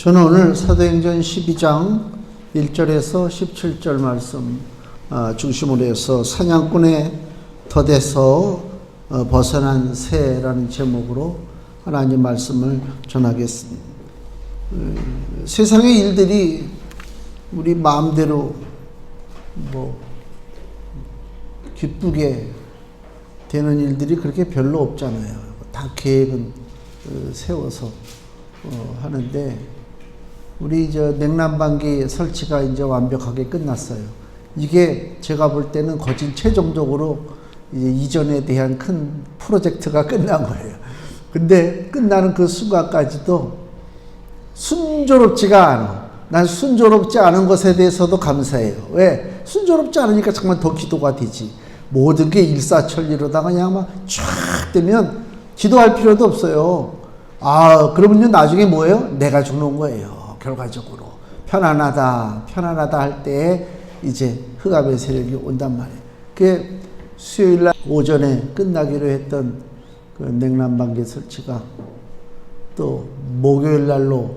저는 오늘 사도행전 12장 1절에서 17절 말씀 중심으로 해서 사냥꾼의 덫에서 벗어난 새라는 제목으로 하나님 말씀을 전하겠습니다. 세상의 일들이 우리 마음대로 기쁘게 되는 일들이 그렇게 별로 없잖아요. 다 계획은 세워서 하는데 우리 냉난방기 설치가 이제 완벽하게 끝났어요. 이게 제가 볼 때는 거진 최종적으로 이제 이전에 대한 큰 프로젝트가 끝난 거예요. 근데 끝나는 그 순간까지도 순조롭지가 않아. 난 순조롭지 않은 것에 대해서도 감사해요. 왜? 순조롭지 않으니까 정말 더 기도가 되지. 모든 게 일사천리로다가 그냥 막 쫙 되면 기도할 필요도 없어요. 그러면요 나중에 뭐예요? 내가 죽는 거예요. 결과적으로 편안하다 할 때 이제 흑암의 세력이 온단 말이에요. 그게 수요일날 오전에 끝나기로 했던 그 냉난방기 설치가 또 목요일날로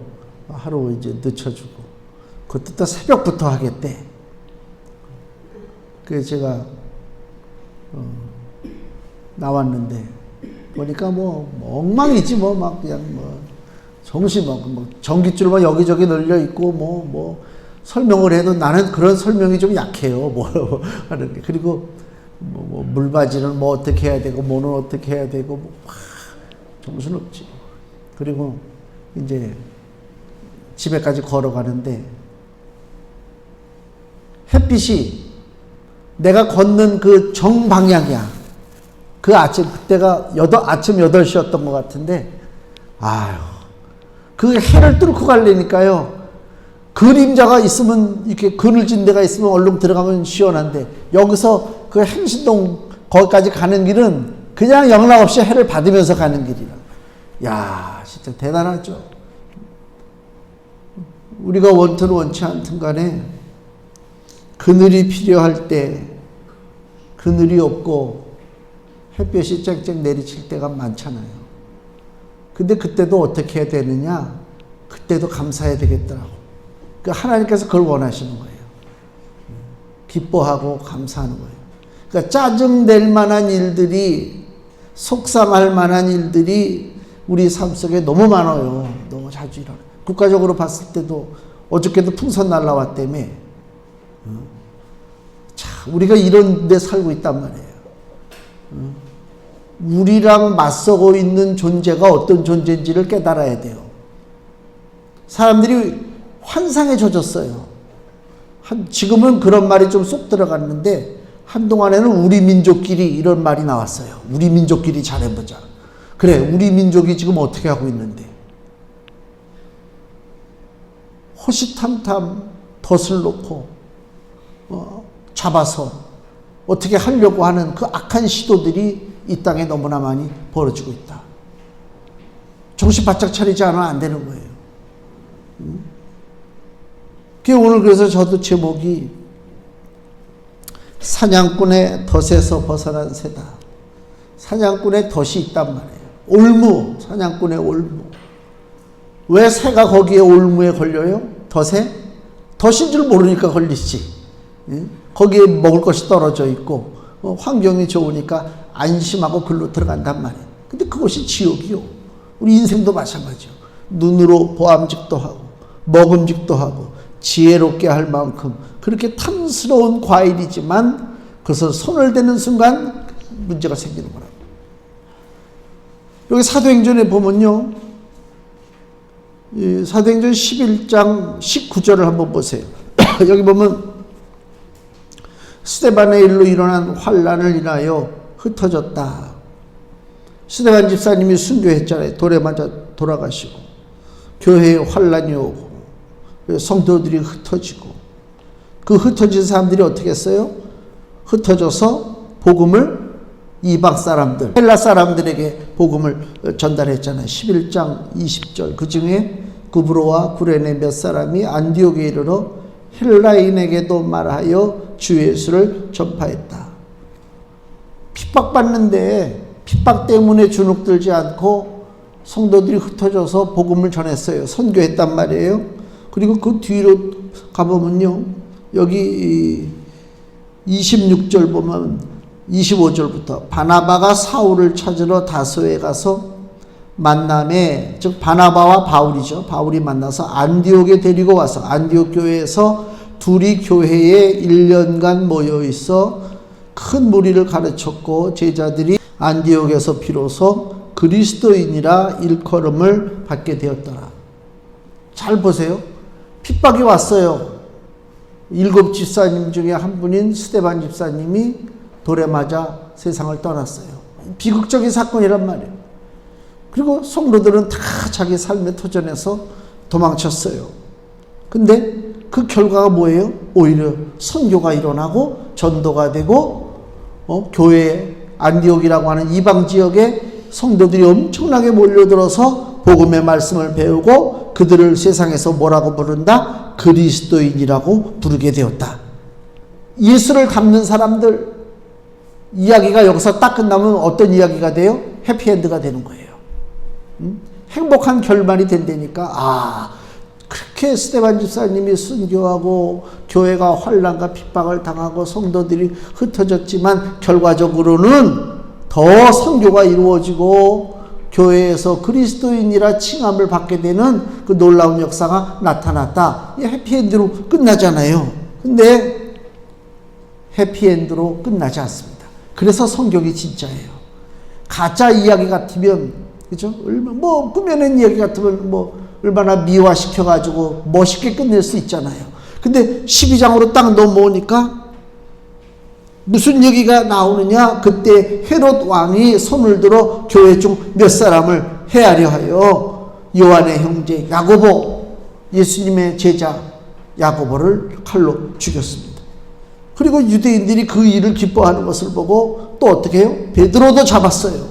하루 이제 늦춰주고 그것도 또 새벽부터 하겠대. 그래서 제가 나왔는데 보니까 엉망이지 막 그냥 정신 전깃줄만 여기저기 널려 있고 설명을 해도 나는 그런 설명이 좀 약해요. 하는 게. 그리고 물바지는 어떻게 해야 되고 뭐는 어떻게 해야 되고 정신없지. 그리고 이제 집에까지 걸어가는데 햇빛이 내가 걷는 그 정방향이야. 그 그때가 아침 8시였던 것 같은데 그 해를 뚫고 가려니까요. 그림자가 있으면 이렇게 그늘진 데가 있으면 얼른 들어가면 시원한데 여기서 그 행신동 거기까지 가는 길은 그냥 영락없이 해를 받으면서 가는 길이라. 야, 진짜 대단하죠. 우리가 원튼 원치 않든 간에 그늘이 필요할 때 그늘이 없고 햇볕이 쨍쨍 내리칠 때가 많잖아요. 근데 그때도 어떻게 해야 되느냐? 그때도 감사해야 되겠더라고. 하나님께서 그걸 원하시는 거예요. 기뻐하고 감사하는 거예요. 그러니까 짜증낼 만한 일들이, 속상할 만한 일들이 우리 삶 속에 너무 많아요. 너무 자주 일어나요. 국가적으로 봤을 때도 어저께도 풍선 날라왔다며. 우리가 이런 데 살고 있단 말이에요. 우리랑 맞서고 있는 존재가 어떤 존재인지를 깨달아야 돼요. 사람들이 환상에 젖었어요. 지금은 그런 말이 좀 쏙 들어갔는데 한동안에는 우리 민족끼리 이런 말이 나왔어요. 우리 민족끼리 잘해보자. 그래, 우리 민족이 지금 어떻게 하고 있는데 호시탐탐 덫을 놓고 잡아서 어떻게 하려고 하는 그 악한 시도들이 이 땅에 너무나 많이 벌어지고 있다. 정신 바짝 차리지 않으면 안 되는 거예요. 오늘 그래서 저도 제목이 사냥꾼의 덫에서 벗어난 새다. 사냥꾼의 덫이 있단 말이에요. 올무, 사냥꾼의 올무. 왜 새가 거기에 올무에 걸려요? 덫에? 덫인 줄 모르니까 걸리지. 거기에 먹을 것이 떨어져 있고 환경이 좋으니까 안심하고 글로 들어간단 말이에요. 근데 그것이 지옥이요. 우리 인생도 마찬가지요. 눈으로 보암직도 하고 먹음직도 하고 지혜롭게 할 만큼 그렇게 탐스러운 과일이지만 그것을 손을 대는 순간 문제가 생기는 거라고. 여기 사도행전에 보면요. 사도행전 11장 19절을 한번 보세요. 여기 보면 스데반의 일로 일어난 환란을 인하여 흩어졌다. 스데반 집사님이 순교했잖아요. 돌에 맞아 돌아가시고 교회에 환란이 오고 성도들이 흩어지고 그 흩어진 사람들이 어떻게 했어요? 흩어져서 복음을 이방 사람들, 헬라 사람들에게 복음을 전달했잖아요. 11장 20절. 그 중에 구브로와 구레네 몇 사람이 안디옥에 이르러 헬라인에게도 말하여 주 예수를 전파했다. 핍박받는데 핍박 때문에 주눅들지 않고 성도들이 흩어져서 복음을 전했어요. 선교했단 말이에요. 그리고 그 뒤로 가보면요. 여기 26절 보면 25절부터 바나바가 사울을 찾으러 다소에 가서 만남에, 즉 바나바와 바울이죠. 바울이 만나서 안디옥에 데리고 와서 안디옥 교회에서 둘이 교회에 1년간 모여 있어 큰 무리를 가르쳤고 제자들이 안디옥에서 비로소 그리스도인이라 일컬음을 받게 되었더라. 잘 보세요. 핍박이 왔어요. 7 집사님 중에 한 분인 스데반 집사님이 돌에 맞아 세상을 떠났어요. 비극적인 사건이란 말이에요. 그리고 성도들은 다 자기 삶의 터전에서 도망쳤어요. 근데 그 결과가 뭐예요? 오히려 선교가 일어나고 전도가 되고 교회 안디옥이라고 하는 이방 지역에 성도들이 엄청나게 몰려들어서 복음의 말씀을 배우고 그들을 세상에서 뭐라고 부른다? 그리스도인이라고 부르게 되었다. 예수를 닮는 사람들 이야기가 여기서 딱 끝나면 어떤 이야기가 돼요? 해피엔드가 되는 거예요. 행복한 결말이 된다니까. 그렇게 스데반 집사님이 순교하고 교회가 환난과 핍박을 당하고 성도들이 흩어졌지만 결과적으로는 더 선교가 이루어지고 교회에서 그리스도인이라 칭함을 받게 되는 그 놀라운 역사가 나타났다. 이 해피엔드로 끝나잖아요. 근데 해피엔드로 끝나지 않습니다. 그래서 성경이 진짜예요. 가짜 이야기 같으면, 그죠? 뭐 꾸며낸 이야기 같으면 얼마나 미화시켜가지고 멋있게 끝낼 수 있잖아요. 근데 12장으로 딱 넘어오니까 무슨 얘기가 나오느냐? 그때 헤롯 왕이 손을 들어 교회 중 몇 사람을 해하려 하여 요한의 형제 야고보, 예수님의 제자 야고보를 칼로 죽였습니다. 그리고 유대인들이 그 일을 기뻐하는 것을 보고 또 어떻게 해요? 베드로도 잡았어요.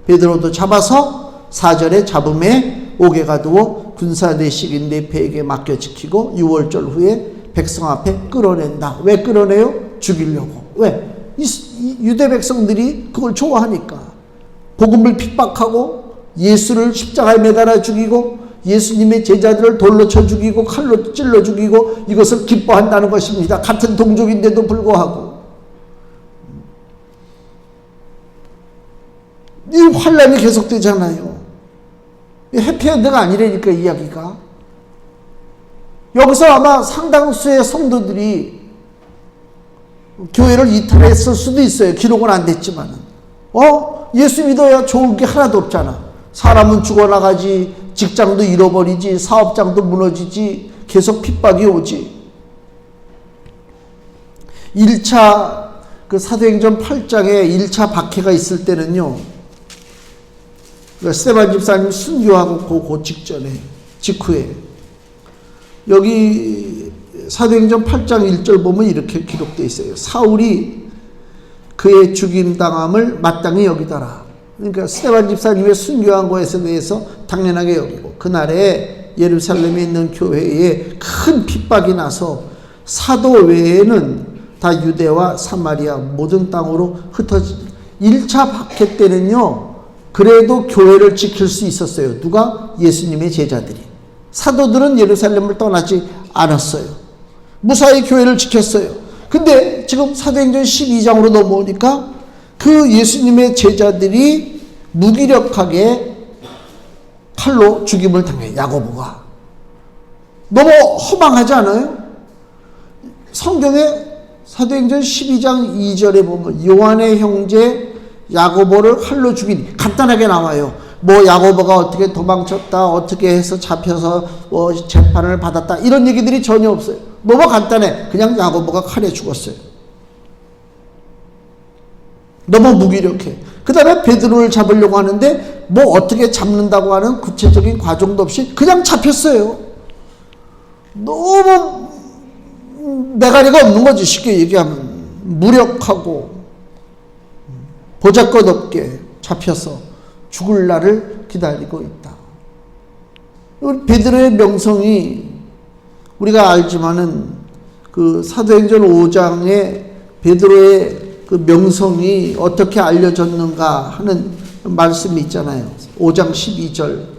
베드로도 잡아서 4절에 잡음에 옥에 가두어 군사 내식인 네페에게 맡겨 지키고 6월절 후에 백성 앞에 끌어낸다. 왜 끌어내요? 죽이려고. 왜? 이 유대 백성들이 그걸 좋아하니까. 복음을 핍박하고 예수를 십자가에 매달아 죽이고 예수님의 제자들을 돌로 쳐 죽이고 칼로 찔러 죽이고 이것을 기뻐한다는 것입니다. 같은 동족인데도 불구하고. 이 환란이 계속되잖아요. 해피엔드가 아니라니까 이야기가. 여기서 아마 상당수의 성도들이 교회를 이탈했을 수도 있어요. 기록은 안 됐지만은. 예수 믿어야 좋은 게 하나도 없잖아. 사람은 죽어나가지, 직장도 잃어버리지, 사업장도 무너지지, 계속 핍박이 오지. 1차 그 사도행전 8장에 1차 박해가 있을 때는요. 스데반 집사님 순교하고 그 직후에 여기 사도행전 8장 1절 보면 이렇게 기록되어 있어요. 사울이 그의 죽임당함을 마땅히 여기더라. 그러니까 스데반 집사님의 순교한 것에 대해서 당연하게 여기고 그날에 예루살렘에 있는 교회에 큰 핍박이 나서 사도 외에는 다 유대와 사마리아 모든 땅으로 흩어진 1차 박해 때는요. 그래도 교회를 지킬 수 있었어요. 누가? 예수님의 제자들이. 사도들은 예루살렘을 떠나지 않았어요. 무사히 교회를 지켰어요. 근데 지금 사도행전 12장으로 넘어오니까 그 예수님의 제자들이 무기력하게 칼로 죽임을 당해. 야고보가. 너무 허망하지 않아요? 성경에 사도행전 12장 2절에 보면 요한의 형제 야고보를 칼로 죽인 간단하게 나와요. 야고보가 어떻게 도망쳤다, 어떻게 해서 잡혀서 재판을 받았다 이런 얘기들이 전혀 없어요. 너무 간단해. 그냥 야고보가 칼에 죽었어요. 너무 무기력해. 그 다음에 베드로를 잡으려고 하는데 어떻게 잡는다고 하는 구체적인 과정도 없이 그냥 잡혔어요. 너무 매가리가 없는 거지. 쉽게 얘기하면 무력하고 보잘것없게 잡혀서 죽을 날을 기다리고 있다. 베드로의 명성이 우리가 알지만은 그 사도행전 5장에 베드로의 그 명성이 어떻게 알려졌는가 하는 말씀이 있잖아요. 5장 12절.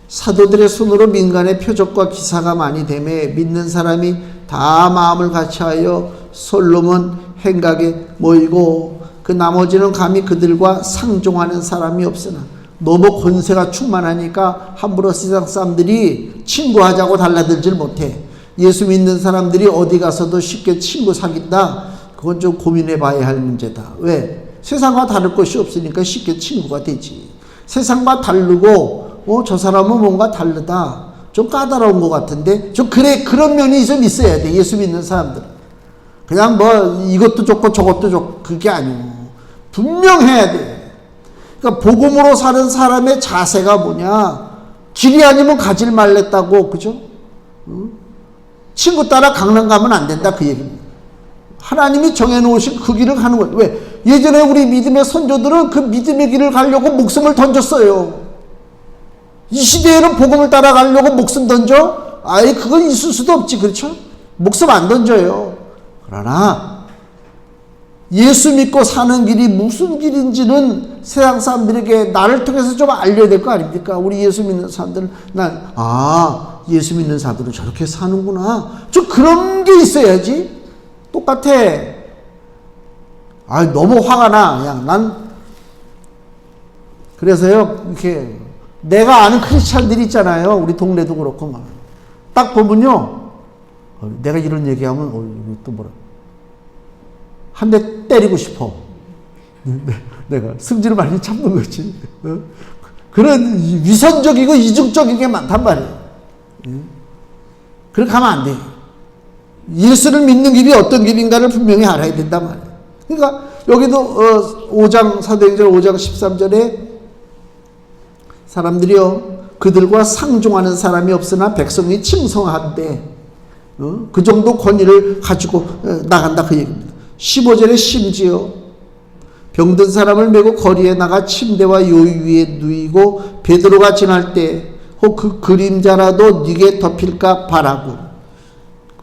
사도들의 손으로 민간의 표적과 기사가 많이 되매 믿는 사람이 다 마음을 같이하여 솔로몬 행각에 모이고 그 나머지는 감히 그들과 상종하는 사람이 없으나 너무 권세가 충만하니까 함부로 세상 사람들이 친구하자고 달라들질 못해. 예수 믿는 사람들이 어디 가서도 쉽게 친구 사귄다? 그건 좀 고민해 봐야 할 문제다. 왜? 세상과 다를 것이 없으니까 쉽게 친구가 되지. 세상과 다르고 저 사람은 뭔가 다르다. 좀 까다로운 것 같은데 좀 그런 면이 좀 있어야 돼. 예수 믿는 사람들은. 그냥 뭐 이것도 좋고 저것도 좋고 그게 아니고 분명해야 돼. 그러니까 복음으로 사는 사람의 자세가 뭐냐? 길이 아니면 가질 말랬다고, 그죠? 친구 따라 강남 가면 안 된다 그 얘기입니다. 하나님이 정해놓으신 그 길을 가는 거예요. 왜? 예전에 우리 믿음의 선조들은 그 믿음의 길을 가려고 목숨을 던졌어요. 이 시대에는 복음을 따라가려고 목숨 던져? 아예 그건 있을 수도 없지, 그렇죠? 목숨 안 던져요. 그러나 예수 믿고 사는 길이 무슨 길인지는 세상 사람들에게 나를 통해서 좀 알려야 될 거 아닙니까? 우리 예수 믿는 사람들은 예수 믿는 사람들은 저렇게 사는구나. 좀 그런 게 있어야지. 똑같아. 너무 화가 나. 그냥 그래서요, 이렇게 내가 아는 크리스찬들이 있잖아요. 우리 동네도 그렇고 막. 딱 보면요, 내가 이런 얘기하면 또 뭐라 한 대 때리고 싶어. 내가 승질을 많이 참는 거지. 그런 위선적이고 이중적인 게 많단 말이에요. 그렇게 하면 안 돼. 예수를 믿는 길이 어떤 길인가를 분명히 알아야 된단 말이에요. 그러니까 여기도 5장 사도행전 5장 13절에 사람들이요 그들과 상종하는 사람이 없으나 백성이 칭송한대. 그 정도 권위를 가지고 나간다 그 얘기입니다. 15절에 심지어 병든 사람을 메고 거리에 나가 침대와 요위 위에 누이고 베드로가 지날 때 혹 그 그림자라도 네게 덮일까 바라고.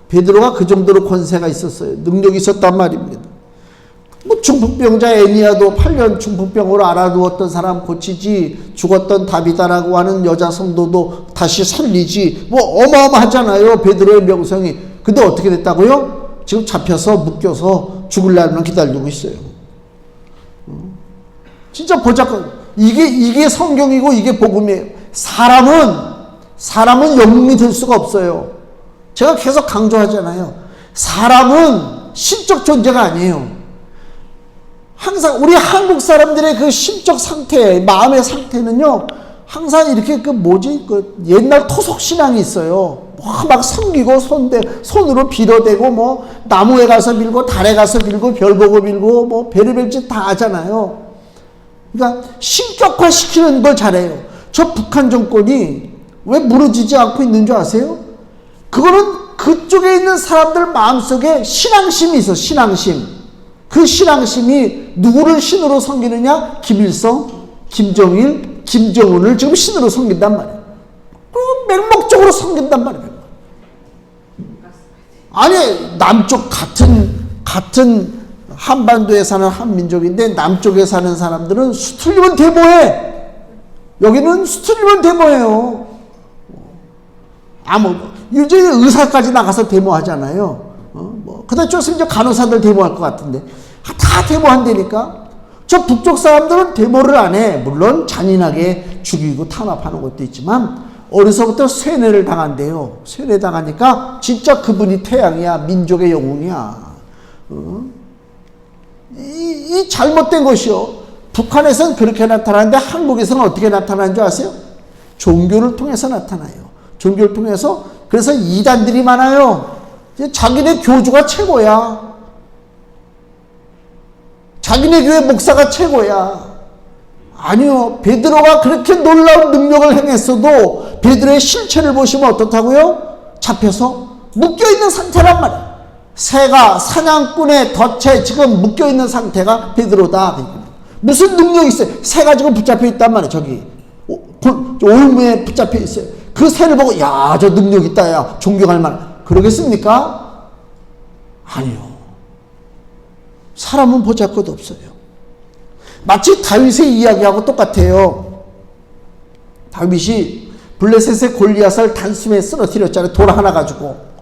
베드로가 그 정도로 권세가 있었어요. 능력이 있었단 말입니다. 중풍병자 애니아도 8년 중풍병으로 알아두었던 사람 고치지, 죽었던 다비다라고 하는 여자 성도도 다시 살리지, 어마어마하잖아요. 베드로의 명성이. 근데 어떻게 됐다고요? 지금 잡혀서 묶여서 죽을 날만 기다리고 있어요. 진짜 보자고. 이게 성경이고 이게 복음이에요. 사람은 영웅이 될 수가 없어요. 제가 계속 강조하잖아요. 사람은 신적 존재가 아니에요. 항상 우리 한국 사람들의 그 심적 상태, 마음의 상태는요, 항상 이렇게 옛날 토속 신앙이 있어요. 막 섬기고 손으로 빌어대고 나무에 가서 빌고 달에 가서 빌고 별 보고 빌고 별의별 짓 다 하잖아요. 그러니까 신격화 시키는 걸 잘해요. 저 북한 정권이 왜 무너지지 않고 있는 줄 아세요? 그거는 그쪽에 있는 사람들 마음속에 신앙심이 있어. 신앙심. 그 신앙심이 누구를 신으로 섬기느냐? 김일성, 김정일, 김정은을 지금 신으로 섬긴단 말이에요. 맹목적으로 섬긴단 말이에요. 아니, 남쪽 같은 한반도에 사는 한민족인데 남쪽에 사는 사람들은 수틀리면 데모해. 여기는 수틀리면 데모해요. 요즘 의사까지 나가서 데모하잖아요. 그다음 좀 이제 간호사들 데모할 것 같은데 다 데모한다니까. 저 북쪽 사람들은 데모를 안 해. 물론 잔인하게 죽이고 탄압하는 것도 있지만 어려서부터 쇠뇌를 당한대요. 쇠뇌 당하니까 진짜 그분이 태양이야. 민족의 영웅이야. 이 잘못된 것이요. 북한에서는 그렇게 나타나는데 한국에서는 어떻게 나타나는 줄 아세요? 종교를 통해서 나타나요. 종교를 통해서. 그래서 이단들이 많아요. 자기네 교주가 최고야. 자기네 교회 목사가 최고야. 아니요. 베드로가 그렇게 놀라운 능력을 행했어도 베드로의 실체를 보시면 어떻다고요? 잡혀서 묶여있는 상태란 말이에요. 새가 사냥꾼의 덫에 지금 묶여있는 상태가 베드로다. 무슨 능력이 있어요? 새가 지금 붙잡혀 있단 말이에요. 저기 올무에 붙잡혀 있어요. 그 새를 보고 저 능력 있다. 야 존경할 만. 그러겠습니까? 아니요. 사람은 보잘것 없어요. 마치 다윗의 이야기하고 똑같아요. 다윗이 블레셋의 골리앗을 단숨에 쓰러뜨렸잖아요. 돌 하나 가지고.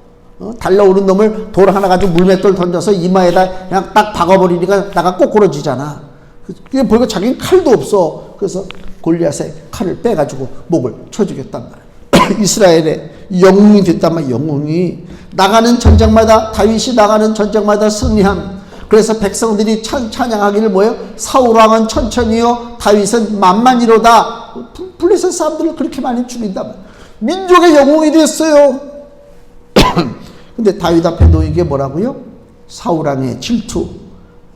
달려오는 놈을 돌 하나 가지고 물맷돌 던져서 이마에다 그냥 딱 박아버리니까 나가 꼬꾸러지잖아. 그게 보니까 자기는 칼도 없어. 그래서 골리앗의 칼을 빼가지고 목을 쳐 죽였단 말이야. 이스라엘의 영웅이 됐단 말이야. 영웅이 나가는 전쟁마다, 다윗이 나가는 전쟁마다 승리함. 그래서 백성들이 찬양하기를 뭐예요? 사울왕은 천천히요, 다윗은 만만히로다. 블레셋 사람들을 그렇게 많이 죽인단 말이야. 민족의 영웅이 됐어요. 근데 다윗 앞에 놓인 게 뭐라고요? 사울왕의 질투.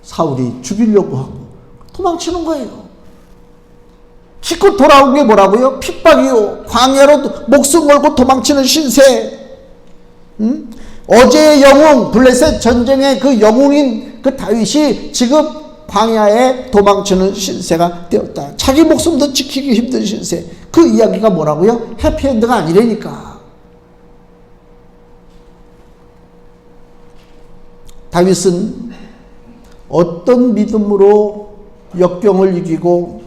사울이 죽이려고 하고 도망치는 거예요. 기껏 돌아온 게 뭐라고요? 핍박이요. 광야로 목숨 걸고 도망치는 신세. 어제의 영웅, 블레셋 전쟁의 그 영웅인 그 다윗이 지금 광야에 도망치는 신세가 되었다. 자기 목숨도 지키기 힘든 신세. 그 이야기가 뭐라고요? 해피엔드가 아니라니까. 다윗은 어떤 믿음으로 역경을 이기고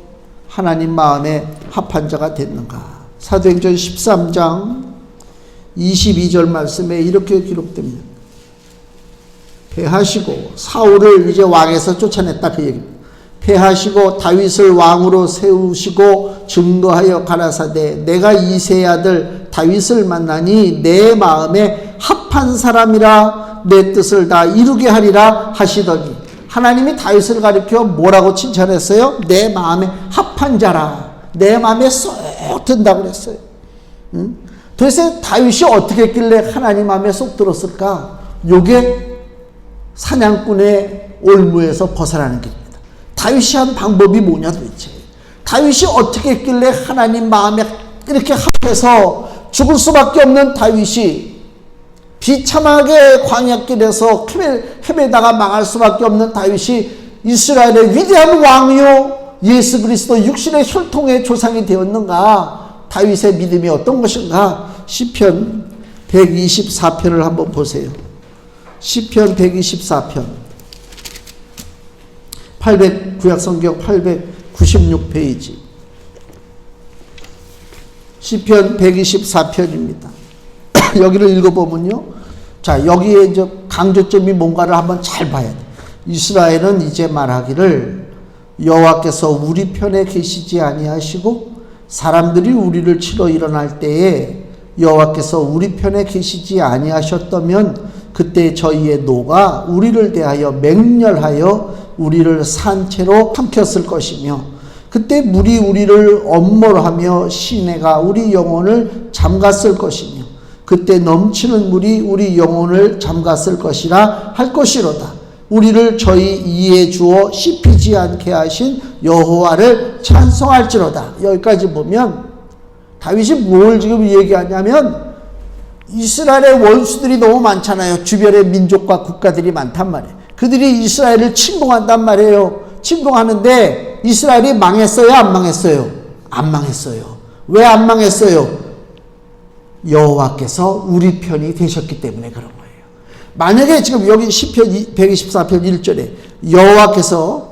하나님 마음에 합한 자가 됐는가? 사도행전 13장 22절 말씀에 이렇게 기록됩니다. 패하시고 사울을 이제 왕에서 쫓아냈다 그 얘기입니다. 패하시고 다윗을 왕으로 세우시고 증거하여 가라사대 내가 이새의 아들 다윗을 만나니 내 마음에 합한 사람이라 내 뜻을 다 이루게 하리라 하시더니 하나님이 다윗을 가리켜 뭐라고 칭찬했어요? 내 마음에 합한 자라. 내 마음에 쏙 든다고 그랬어요. 도대체 다윗이 어떻게 했길래 하나님 마음에 쏙 들었을까? 요게 사냥꾼의 올무에서 벗어나는 길입니다. 다윗이 한 방법이 뭐냐 도대체. 다윗이 어떻게 했길래 하나님 마음에 이렇게 합해서 죽을 수밖에 없는 다윗이 비참하게 광야길에서 헤매다가 망할 수밖에 없는 다윗이 이스라엘의 위대한 왕이요 예수 그리스도 육신의 혈통의 조상이 되었는가? 다윗의 믿음이 어떤 것인가? 시편 124편을 한번 보세요. 시편 124편 구약성경 896페이지 시편 124편입니다. 여기를 읽어보면요. 자, 여기에 이제 강조점이 뭔가를 한번 잘 봐야 돼. 이스라엘은 이제 말하기를 여호와께서 우리 편에 계시지 아니하시고 사람들이 우리를 치러 일어날 때에 여호와께서 우리 편에 계시지 아니하셨다면 그때 저희의 노가 우리를 대하여 맹렬하여 우리를 산채로 삼켰을 것이며 그때 물이 우리를 엄몰하며 시내가 우리 영혼을 잠갔을 것이며 그때 넘치는 물이 우리 영혼을 잠갔을 것이라 할 것이로다. 우리를 저희 이에 주어 씹히지 않게 하신 여호와를 찬송할지로다. 여기까지 보면 다윗이 뭘 지금 얘기하냐면 이스라엘의 원수들이 너무 많잖아요. 주변에 민족과 국가들이 많단 말이에요. 그들이 이스라엘을 침공한단 말이에요. 침공하는데 이스라엘이 망했어요? 안 망했어요? 안 망했어요. 왜 안 망했어요? 여호와께서 우리 편이 되셨기 때문에 그런 거예요. 만약에 지금 여기 시편 124편 1절에 여호와께서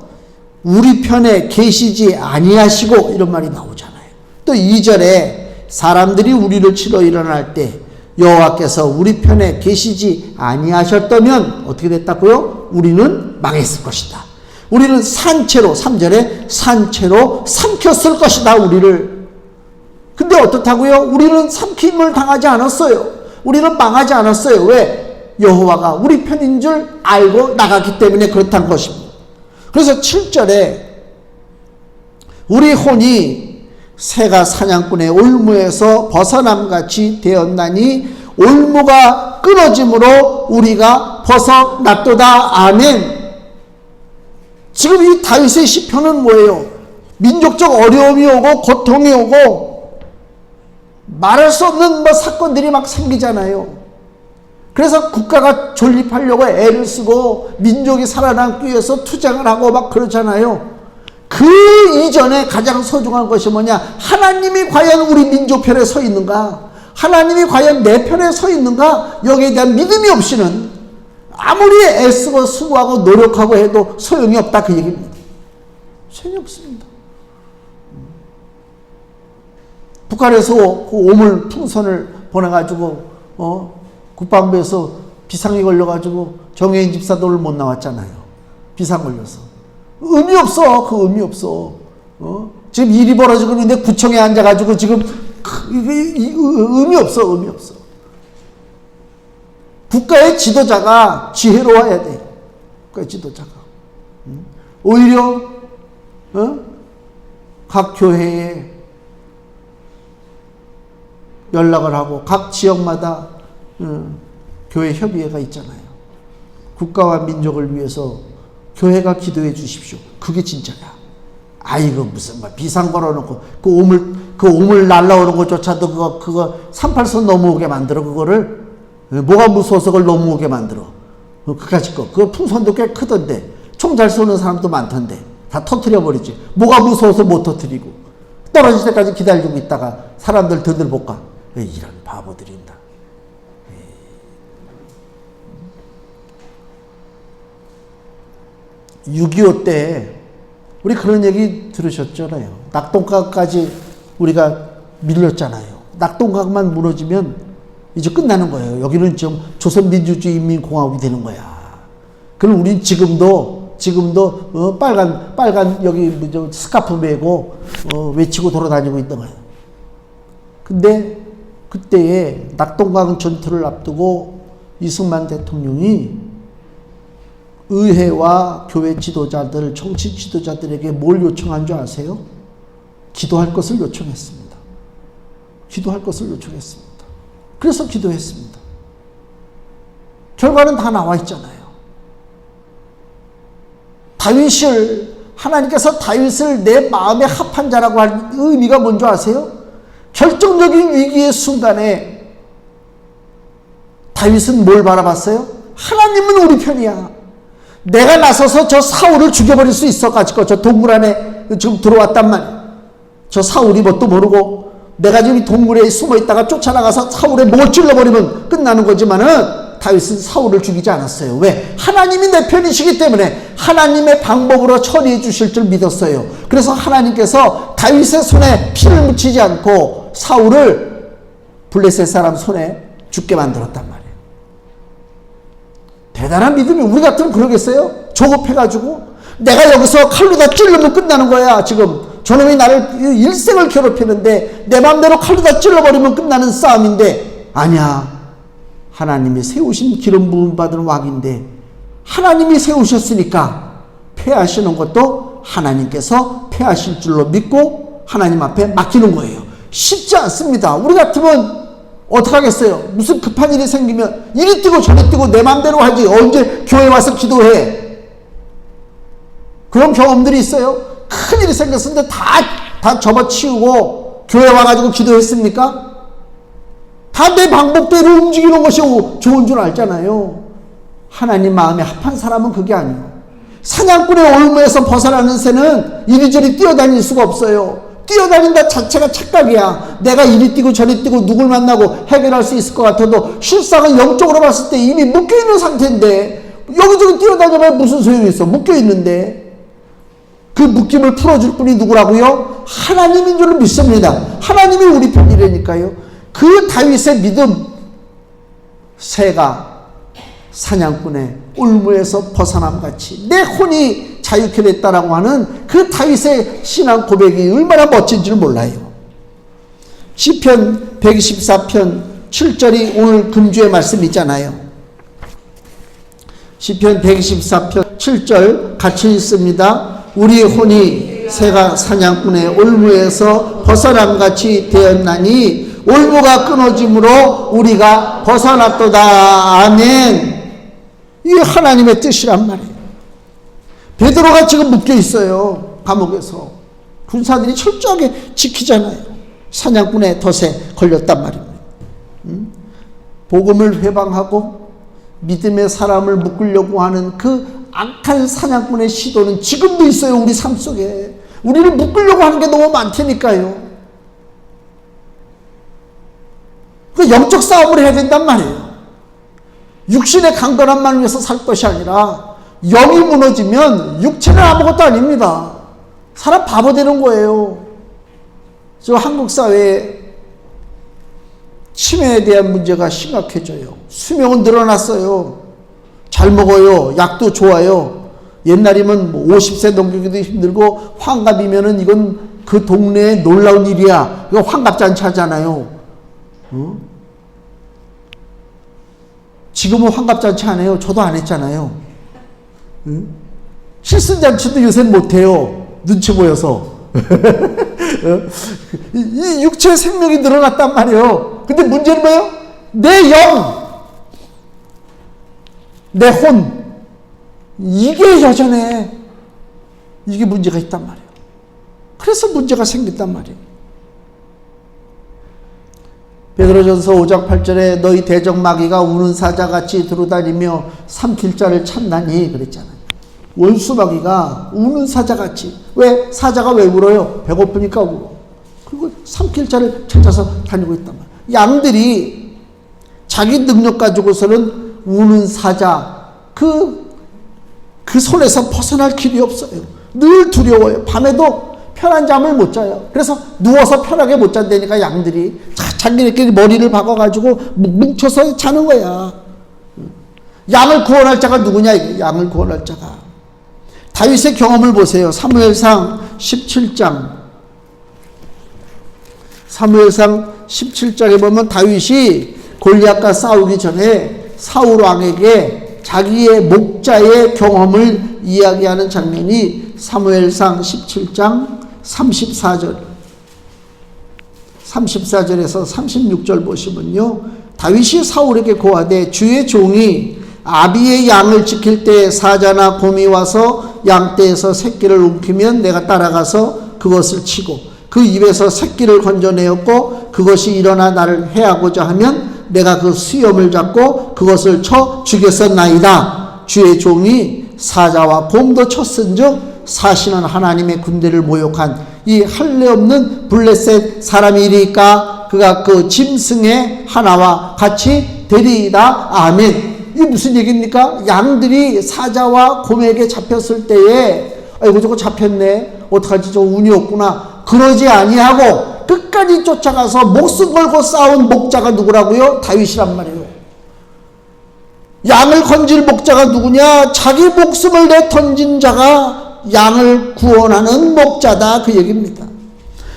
우리 편에 계시지 아니하시고 이런 말이 나오잖아요. 또 2절에 사람들이 우리를 치러 일어날 때 여호와께서 우리 편에 계시지 아니하셨다면 어떻게 됐다고요? 우리는 망했을 것이다. 우리는 산채로 3절에 산채로 삼켰을 것이다. 우리를. 근데 어떻다고요? 우리는 삼킴을 당하지 않았어요. 우리는 망하지 않았어요. 왜? 여호와가 우리 편인 줄 알고 나갔기 때문에 그렇다는 것입니다. 그래서 7절에 우리 혼이 새가 사냥꾼의 올무에서 벗어남같이 되었나니 올무가 끊어짐으로 우리가 벗어났도다. 아멘. 지금 이 다윗의 시편은 뭐예요? 민족적 어려움이 오고 고통이 오고 말할 수 없는 사건들이 막 생기잖아요. 그래서 국가가 존립하려고 애를 쓰고 민족이 살아남기 위해서 투쟁을 하고 막 그러잖아요. 그 이전에 가장 소중한 것이 뭐냐? 하나님이 과연 우리 민족 편에 서 있는가? 하나님이 과연 내 편에 서 있는가? 여기에 대한 믿음이 없이는 아무리 애쓰고 수고하고 노력하고 해도 소용이 없다 그 얘기입니다. 소용이 없습니다. 북한에서 그 오물 풍선을 보내가지고 국방부에서 비상이 걸려가지고 정혜인 집사도 오늘 못 나왔잖아요. 비상 걸려서. 의미 없어. 그 의미 없어. 지금 일이 벌어지고 있는데 구청에 앉아가지고 지금 의미 없어. 의미 없어. 국가의 지도자가 지혜로워야 돼요. 국가의 지도자가. 오히려 각 교회에 연락을 하고 각 지역마다 교회 협의회가 있잖아요. 국가와 민족을 위해서 교회가 기도해 주십시오. 그게 진짜야. 이거 무슨 비상 걸어놓고 그 오물 날라오는 것조차도 그거 38선 넘어오게 만들어. 그거를 뭐가 무서워서 그걸 넘어오게 만들어. 그까짓 거. 그 풍선도 꽤 크던데 총 잘 쏘는 사람도 많던데 다 터뜨려 버리지. 뭐가 무서워서 못 터뜨리고 떨어질 때까지 기다리고 있다가 사람들 들들볶아. 이런 바보들인다. 6.25 때 우리 그런 얘기 들으셨잖아요. 낙동강까지 우리가 밀렸잖아요. 낙동강만 무너지면 이제 끝나는 거예요. 여기는 지금 조선민주주의인민공화국이 되는 거야. 그럼 우린 지금도 빨간 여기 스카프 메고 외치고 돌아다니고 있던 거예요. 근데 그때에 낙동강 전투를 앞두고 이승만 대통령이 의회와 교회 지도자들, 정치 지도자들에게 뭘 요청한 줄 아세요? 기도할 것을 요청했습니다. 기도할 것을 요청했습니다. 그래서 기도했습니다. 결과는 다 나와 있잖아요. 하나님께서 다윗을 내 마음에 합한 자라고 할 의미가 뭔지 아세요? 결정적인 위기의 순간에 다윗은 뭘 바라봤어요? 하나님은 우리 편이야. 내가 나서서 저 사울을 죽여버릴 수 있어가지고 저 동굴 안에 지금 들어왔단 말이야. 저 사울이 뭣도 모르고 내가 지금 이 동굴에 숨어있다가 쫓아나가서 사울의 목을 찔러버리면 끝나는 거지만은 다윗은 사울을 죽이지 않았어요. 왜? 하나님이 내 편이시기 때문에 하나님의 방법으로 처리해 주실 줄 믿었어요. 그래서 하나님께서 다윗의 손에 피를 묻히지 않고 사울을 블레셋 사람 손에 죽게 만들었단 말이에요. 대단한 믿음이. 우리 같으면 그러겠어요? 조급해가지고 내가 여기서 칼로 다 찔르면 끝나는 거야. 지금 저놈이 나를 일생을 괴롭히는데 내 마음대로 칼로 다 찔러버리면 끝나는 싸움인데 아니야. 하나님이 세우신 기름 부음 받은 왕인데 하나님이 세우셨으니까 패하시는 것도 하나님께서 패하실 줄로 믿고 하나님 앞에 맡기는 거예요. 쉽지 않습니다. 우리 같으면 어떡하겠어요? 무슨 급한 일이 생기면 이리 뛰고 저리 뛰고 내 맘대로 하지. 언제 교회 와서 기도해? 그런 경험들이 있어요. 큰 일이 생겼는데 다 접어치우고 교회 와가지고 기도했습니까? 다 내 방법대로 움직이는 것이 좋은 줄 알잖아요. 하나님 마음에 합한 사람은 그게 아니에요. 사냥꾼의 올무에서 벗어나는 새는 이리저리 뛰어다닐 수가 없어요. 뛰어다닌다 자체가 착각이야. 내가 이리 뛰고 저리 뛰고 누굴 만나고 해결할 수 있을 것 같아도 실상은 영적으로 봤을 때 이미 묶여있는 상태인데 여기저기 뛰어다니면 무슨 소용이 있어. 묶여있는데 그 묶임을 풀어줄 분이 누구라고요? 하나님인 줄 믿습니다. 하나님이 우리 편이라니까요. 그 다윗의 믿음, 새가 사냥꾼의 올무에서 벗어남같이 내 혼이 자유케 됐다라고 하는 그 다윗의 신앙 고백이 얼마나 멋진지를 몰라요. 시편 124편 7절이 오늘 금주의 말씀 있잖아요. 시편 124편 7절 같이 읽습니다. 우리 혼이 새가 사냥꾼의 올무에서 벗어남같이 되었나니 올무가 끊어짐으로 우리가 벗어났도다. 아멘. 이게 하나님의 뜻이란 말이에요. 베드로가 지금 묶여 있어요. 감옥에서. 군사들이 철저하게 지키잖아요. 사냥꾼의 덫에 걸렸단 말입니다. 복음을 회방하고 믿음의 사람을 묶으려고 하는 그 악한 사냥꾼의 시도는 지금도 있어요. 우리 삶 속에. 우리를 묶으려고 하는 게 너무 많다니까요. 그 영적 싸움을 해야 된단 말이에요. 육신의 강건함만 위해서 살 것이 아니라 영이 무너지면 육체는 아무것도 아닙니다. 사람 바보 되는 거예요. 저 한국 사회에 치매에 대한 문제가 심각해져요. 수명은 늘어났어요. 잘 먹어요. 약도 좋아요. 옛날이면 뭐 50세 넘기기도 힘들고 환갑이면은 이건 그 동네에 놀라운 일이야. 이거 환갑잔치 하잖아요. 지금은 환갑잔치 안 해요. 저도 안 했잖아요. 칠순잔치도 요새는 못해요. 눈치 보여서. 이 육체의 생명이 늘어났단 말이에요. 근데 문제는 뭐예요? 내 영, 내 혼, 이게 여전해. 이게 문제가 있단 말이에요. 그래서 문제가 생겼단 말이에요. 베드로전서 5장 8절에 너희 대적 마귀가 우는 사자같이 두루다니며 삼킬 자를 찾나니 그랬잖아요. 원수 마귀가 우는 사자같이. 왜? 사자가 왜 울어요? 배고프니까 울어. 그리고 삼킬 자를 찾아서 다니고 있단 말이에요. 양들이 자기 능력 가지고서는 우는 사자 그 손에서 벗어날 길이 없어요. 늘 두려워요. 밤에도 편한 잠을 못 자요. 그래서 누워서 편하게 못 잔다니까 양들이 자기네끼리 머리를 박아가지고 뭉쳐서 자는 거야. 양을 구원할 자가 누구냐 이게. 양을 구원할 자가. 다윗의 경험을 보세요. 사무엘상 17장. 사무엘상 17장에 보면 다윗이 골리앗과 싸우기 전에 사울 왕에게 자기의 목자의 경험을 이야기하는 장면이 사무엘상 17장 34절에서 36절 보시면요. 다윗이 사울에게 고하되 주의 종이 아비의 양을 지킬 때 사자나 곰이 와서 양떼에서 새끼를 움키면 내가 따라가서 그것을 치고 그 입에서 새끼를 건져내었고 그것이 일어나 나를 해하고자 하면 내가 그 수염을 잡고 그것을 쳐 죽였었나이다. 주의 종이 사자와 곰도 쳤은즉 사시는 하나님의 군대를 모욕한 이 할례 없는 블레셋 사람이리까 그가 그 짐승의 하나와 같이 되리이다. 아멘. 이게 무슨 얘기입니까? 양들이 사자와 곰에게 잡혔을 때에 아이고 저거 잡혔네. 어떡하지 저 운이 없구나. 그러지 아니하고 끝까지 쫓아가서 목숨 걸고 싸운 목자가 누구라고요? 다윗이란 말이에요. 양을 건질 목자가 누구냐? 자기 목숨을 내던진 자가 양을 구원하는 목자다 그 얘기입니다.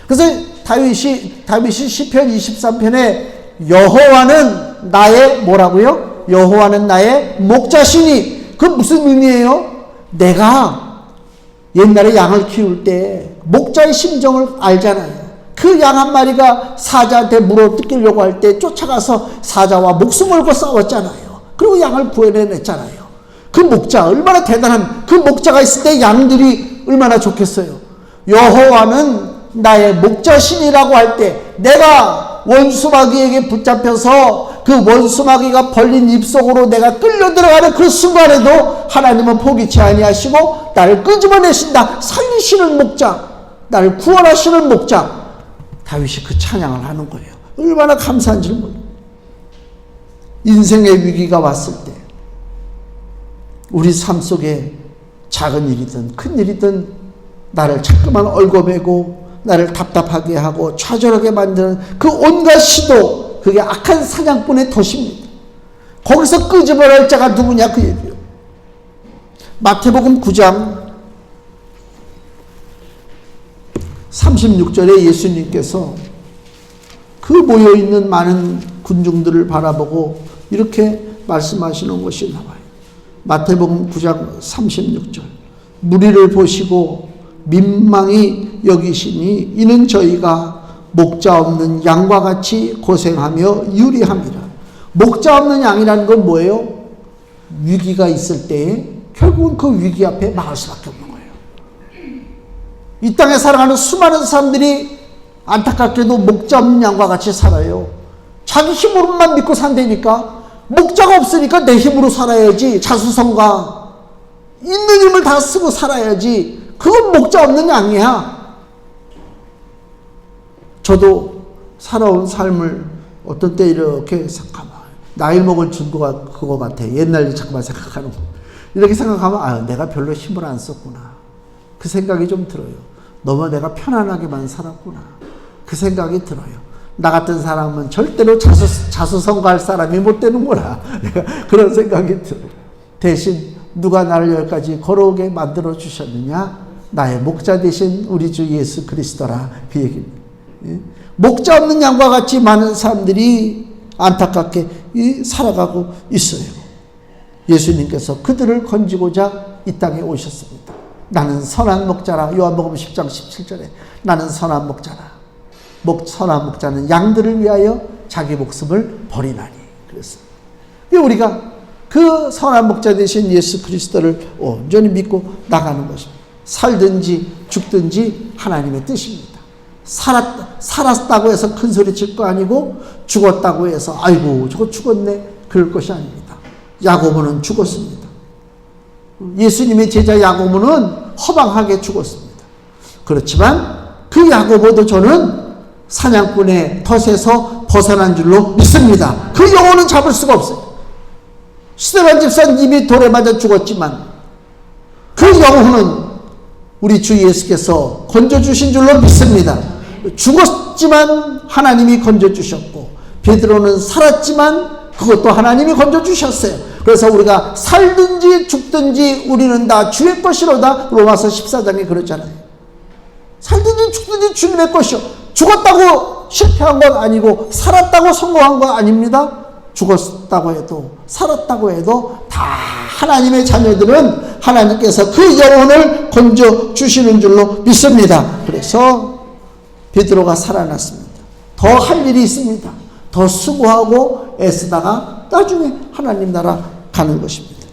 그래서 다윗이 시편 23편에 여호와는 나의 뭐라고요? 여호와는 나의 목자시니. 그 무슨 의미예요? 내가 옛날에 양을 키울 때 목자의 심정을 알잖아요. 그 양 한 마리가 사자한테 물어 뜯기려고 할 때 쫓아가서 사자와 목숨 걸고 싸웠잖아요. 그리고 양을 구해내냈잖아요. 그 목자 얼마나 대단한, 그 목자가 있을 때 양들이 얼마나 좋겠어요. 여호와는 나의 목자신이라고 할 때 내가 원수마귀에게 붙잡혀서 그 원수마귀가 벌린 입속으로 내가 끌려 들어가는 그 순간에도 하나님은 포기치 아니하시고 나를 끄집어내신다. 살리시는 목자, 나를 구원하시는 목자. 다윗이 그 찬양을 하는 거예요. 얼마나 감사한지 몰라요. 인생의 위기가 왔을 때 우리 삶 속에 작은 일이든 큰 일이든 나를 자꾸만 얽어매고 나를 답답하게 하고 좌절하게 만드는 그 온갖 시도, 그게 악한 사냥꾼의 덫입니다. 거기서 끄집어낼 자가 누구냐 그 얘기예요. 마태복음 9장 36절에 예수님께서 그 모여있는 많은 군중들을 바라보고 이렇게 말씀하시는 것이 나와요. 마태복음 9장 36절. 무리를 보시고 민망히 여기시니 이는 저희가 목자 없는 양과 같이 고생하며 유리함이라. 목자 없는 양이라는 건 뭐예요? 위기가 있을 때에 결국은 그 위기 앞에 막을 수밖에 없는 거예요. 이 땅에 살아가는 수많은 사람들이 안타깝게도 목자 없는 양과 같이 살아요. 자기 힘으로만 믿고 산다니까. 목자가 없으니까 내 힘으로 살아야지. 자수성가 있는 힘을 다 쓰고 살아야지. 그건 목자 없는 양이야. 저도 살아온 삶을 어떤 때 이렇게 생각하면 나이 먹은 친구가 그거 같아. 옛날 일 잠깐만 생각하는 거. 이렇게 생각하면 내가 별로 힘을 안 썼구나. 그 생각이 좀 들어요. 너무 내가 편안하게만 살았구나. 그 생각이 들어요. 나 같은 사람은 절대로 자수성가할 사람이 못 되는구나. 그런 생각이 들어요. 대신 누가 나를 여기까지 걸어오게 만들어 주셨느냐? 나의 목자 되신 우리 주 예수 그리스도라. 그 얘기입니다. 목자 없는 양과 같이 많은 사람들이 안타깝게 살아가고 있어요. 예수님께서 그들을 건지고자 이 땅에 오셨습니다. 나는 선한 목자라. 요한복음 10장 17절에 나는 선한 목자라. 선한 목자는 양들을 위하여 자기 목숨을 버리나니. 그랬어요. 우리가 그 선한 목자 되신 예수 그리스도를 온전히 믿고 나가는 것입니다. 살든지 죽든지 하나님의 뜻입니다. 살았다고 해서 큰 소리 칠 거 아니고 죽었다고 해서 아이고 저거 죽었네 그럴 것이 아닙니다. 야고보는 죽었습니다. 예수님의 제자 야고보는 허망하게 죽었습니다. 그렇지만 그 야고보도 저는 사냥꾼의 덫에서 벗어난 줄로 믿습니다. 그 영혼은 잡을 수가 없어요. 스데반 집사는 이미 돌에 맞아 죽었지만 그 영혼은 우리 주 예수께서 건져주신 줄로 믿습니다. 죽었지만 하나님이 건져주셨고 베드로는 살았지만 그것도 하나님이 건져주셨어요. 그래서 우리가 살든지 죽든지 우리는 다 주의 것이로다. 로마서 14장에 그러잖아요. 살든지 죽든지 주님의 것이요. 죽었다고 실패한 건 아니고 살았다고 성공한 건 아닙니다. 죽었다고 해도 살았다고 해도 다 하나님의 자녀들은 하나님께서 그 영혼을 건져주시는 줄로 믿습니다. 그래서 베드로가 살아났습니다. 더 할 일이 있습니다. 더 수고하고 애쓰다가 나중에 하나님 나라 가는 것입니다.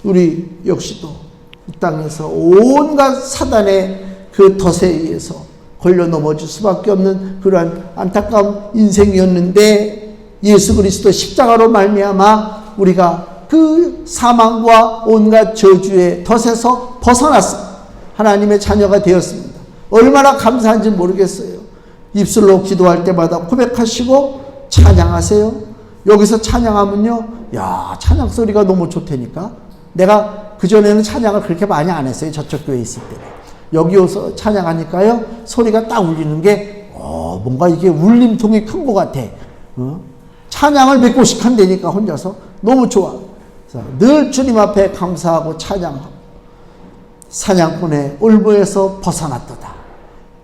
우리 역시도 이 땅에서 온갖 사단의 그 덫에 의해서 걸려 넘어질 수밖에 없는 그러한 안타까운 인생이었는데 예수 그리스도 십자가로 말미암아 우리가 그 사망과 온갖 저주의 덫에서 벗어났습니다. 하나님의 자녀가 되었습니다. 얼마나 감사한지 모르겠어요. 입술로 기도할 때마다 고백하시고 찬양하세요. 여기서 찬양하면요, 야, 찬양 소리가 너무 좋다니까. 내가 그전에는 찬양을 그렇게 많이 안 했어요. 저쪽 교회에 있을 때. 여기 와서 찬양하니까요, 소리가 딱 울리는 게 뭔가 이게 울림통이 큰 것 같아. 찬양을 100곡씩 한다니까 혼자서 너무 좋아. 늘 주님 앞에 감사하고 찬양하고 사냥꾼의 올무에서 벗어났도다.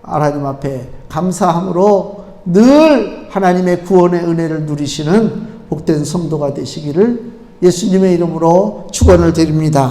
하나님 앞에 감사함으로 늘 하나님의 구원의 은혜를 누리시는 복된 성도가 되시기를 예수님의 이름으로 축원을 드립니다.